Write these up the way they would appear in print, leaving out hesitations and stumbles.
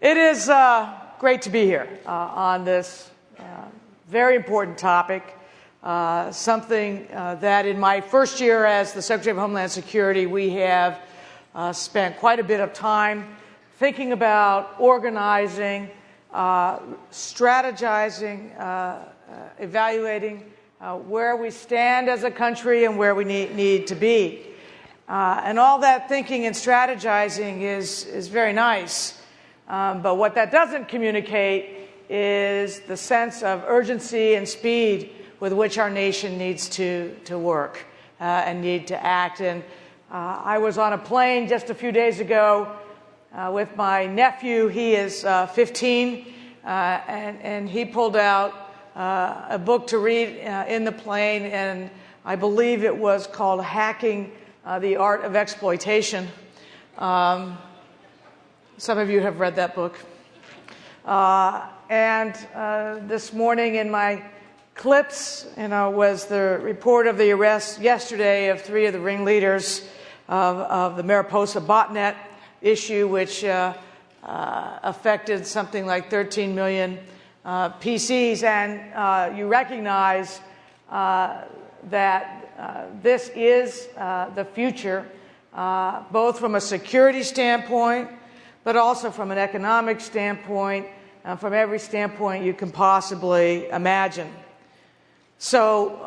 It is great to be here on this very important topic, something that in my first year as the Secretary of Homeland Security, we have spent quite a bit of time thinking about organizing, strategizing, evaluating where we stand as a country and where we need to be. And all that thinking and strategizing is very nice. But what that doesn't communicate is the sense of urgency and speed with which our nation needs to work and need to act. And I was on a plane just a few days ago with my nephew. He is 15, and he pulled out a book to read in the plane, and I believe it was called Hacking the Art of Exploitation. Some of you have read that book. And this morning in my clips, was the report of the arrest yesterday of 3 of the ringleaders of the Mariposa botnet issue, which affected something like 13 million PCs. And you recognize that this is the future, both from a security standpoint, but also from an economic standpoint, from every standpoint you can possibly imagine. So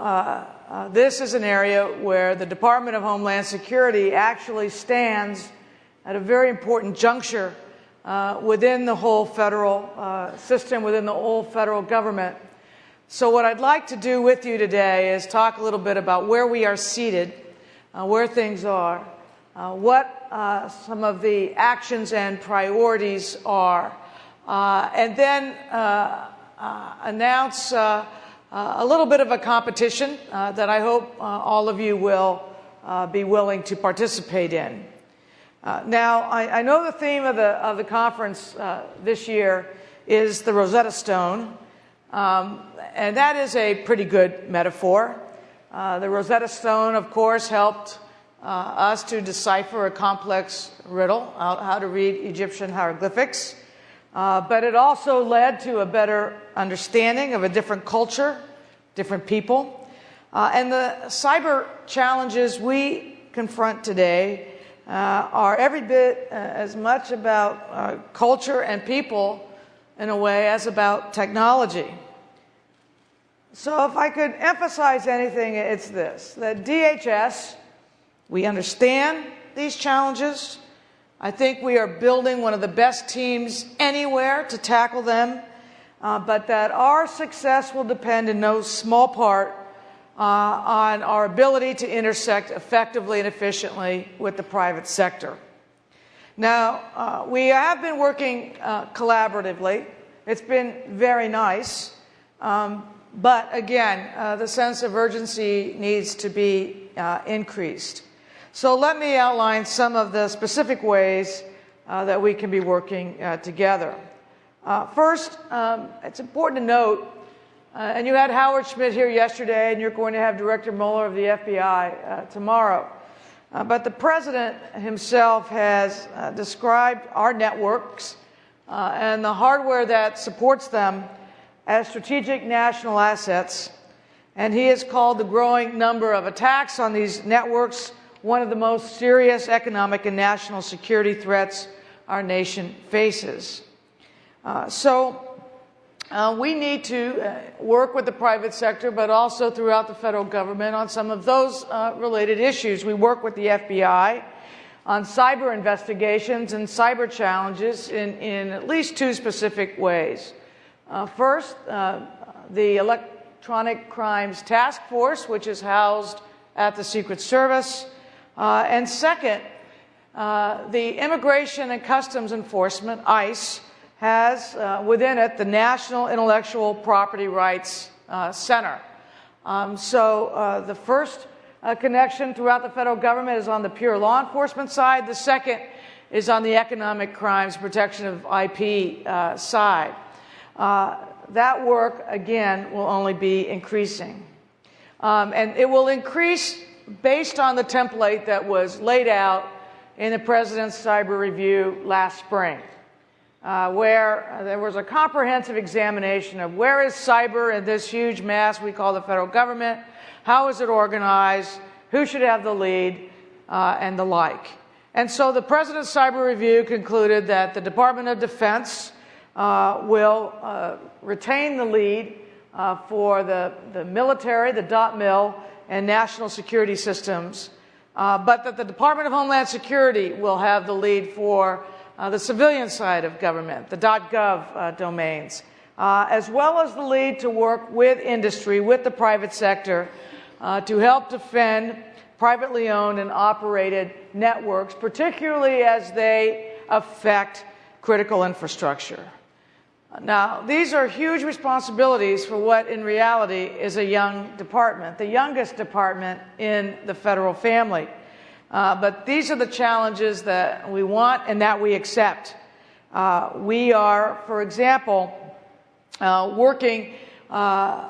this is an area where the Department of Homeland Security actually stands at a very important juncture within the whole federal system, within the whole federal government. So what I'd like to do with you today is talk a little bit about where we are seated, where things are, what some of the actions and priorities are, and then announce a little bit of a competition that I hope all of you will be willing to participate in. Now, I know the theme of the conference this year is the Rosetta Stone, and that is a pretty good metaphor. The Rosetta Stone, of course, helped us to decipher a complex riddle, how to read Egyptian hieroglyphics. But it also led to a better understanding of a different culture, different people. And the cyber challenges we confront today are every bit as much about culture and people in a way as about technology. So if I could emphasize anything, it's this, that DHS, we understand these challenges. I think we are building one of the best teams anywhere to tackle them, but that our success will depend in no small part on our ability to intersect effectively and efficiently with the private sector. Now, we have been working collaboratively. It's been very nice, but again, the sense of urgency needs to be increased. So let me outline some of the specific ways that we can be working together. First, it's important to note, and you had Howard Schmidt here yesterday, and you're going to have Director Mueller of the FBI tomorrow. But the President himself has described our networks and the hardware that supports them as strategic national assets, and he has called the growing number of attacks on these networks one of the most serious economic and national security threats our nation faces. We need to work with the private sector, but also throughout the federal government on some of those related issues. We work with the FBI on cyber investigations and cyber challenges in at least 2 specific ways. First, the Electronic Crimes Task Force, which is housed at the Secret Service. And second, the Immigration and Customs Enforcement, ICE, has within it the National Intellectual Property Rights Center. The first connection throughout the federal government is on the pure law enforcement side. The second is on the economic crimes protection of IP side. That work, again, will only be increasing. And it will increase based on the template that was laid out in the President's cyber review last spring. where there was a comprehensive examination of where is cyber in this huge mass we call the federal government, how is it organized, who should have the lead, and the like. And so the President's Cyber Review concluded that the Department of Defense will retain the lead for the military, the .mil, and national security systems, but that the Department of Homeland Security will have the lead for the civilian side of government, the .gov domains, as well as the lead to work with industry, with the private sector, to help defend privately owned and operated networks, particularly as they affect critical infrastructure. Now, these are huge responsibilities for what in reality is a young department, the youngest department in the federal family. But these are the challenges that we want and that we accept. We are, for example, working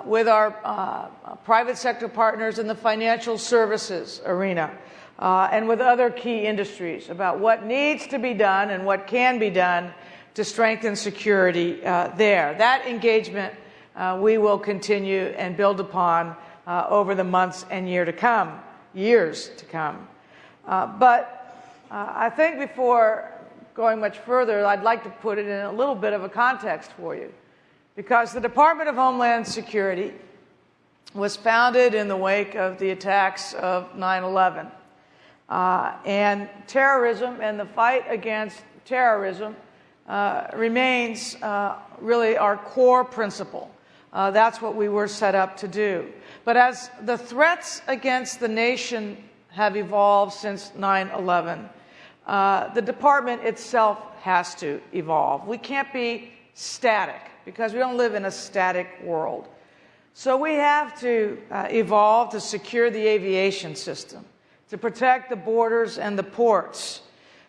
with our private sector partners in the financial services arena and with other key industries about what needs to be done and what can be done to strengthen security there. That engagement we will continue and build upon over the months and years to come. But I think before going much further, I'd like to put it in a little bit of a context for you, because the Department of Homeland Security was founded in the wake of the attacks of 9/11. And terrorism and the fight against terrorism remains really our core principle. That's what we were set up to do. But as the threats against the nation have evolved since 9/11, the department itself has to evolve. We can't be static because we don't live in a static world. So we have to evolve to secure the aviation system, to protect the borders and the ports,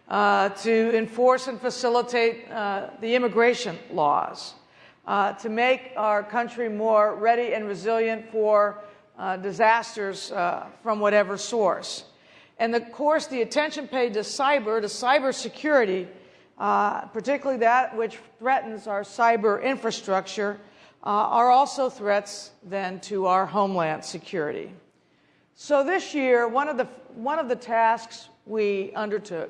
to enforce and facilitate the immigration laws, to make our country more ready and resilient for disasters from whatever source. And of course, the attention paid to cybersecurity, particularly that which threatens our cyber infrastructure, are also threats then to our homeland security. So this year, one of the tasks we undertook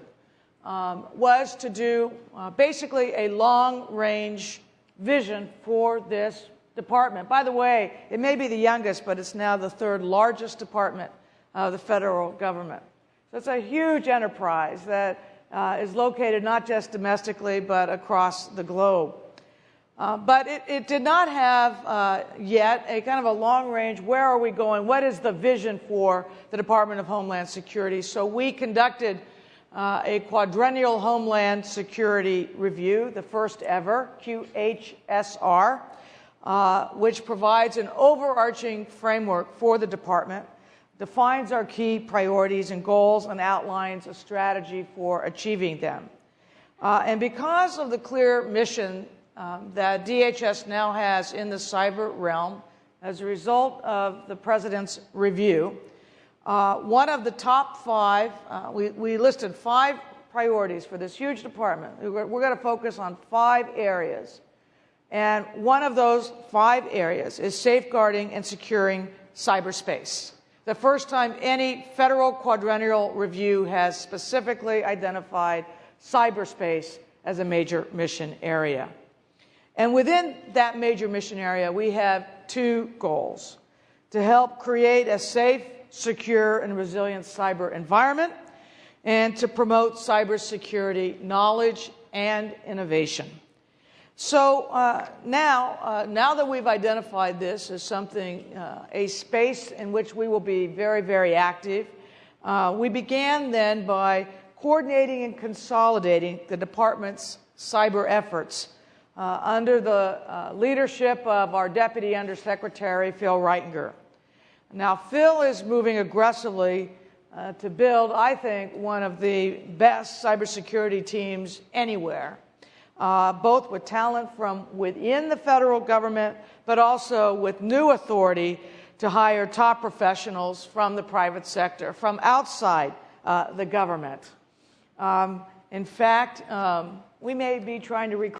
was to do basically a long-range vision for this department. By the way, it may be the youngest, but it's now the third largest department of the federal government. So it's a huge enterprise that is located not just domestically, but across the globe. But it did not have yet a kind of a long-range, where are we going, what is the vision for the Department of Homeland Security? So we conducted a quadrennial Homeland Security Review, the first ever, QHSR, which provides an overarching framework for the department, defines our key priorities and goals, and outlines a strategy for achieving them. And because of the clear mission that DHS now has in the cyber realm, as a result of the President's review, one of the top five, we listed 5 priorities for this huge department. We're going to focus on 5 areas. And one of those 5 areas is safeguarding and securing cyberspace. The first time any federal quadrennial review has specifically identified cyberspace as a major mission area. And within that major mission area, we have 2 goals: to help create a safe, secure, and resilient cyber environment, and to promote cybersecurity knowledge and innovation. So now that we've identified this as something, a space in which we will be very, very active, we began then by coordinating and consolidating the department's cyber efforts under the leadership of our Deputy Undersecretary, Phil Reitinger. Now, Phil is moving aggressively to build, I think, one of the best cybersecurity teams anywhere, both with talent from within the federal government, but also with new authority to hire top professionals from the private sector, from outside the government. In fact, we may be trying to recruit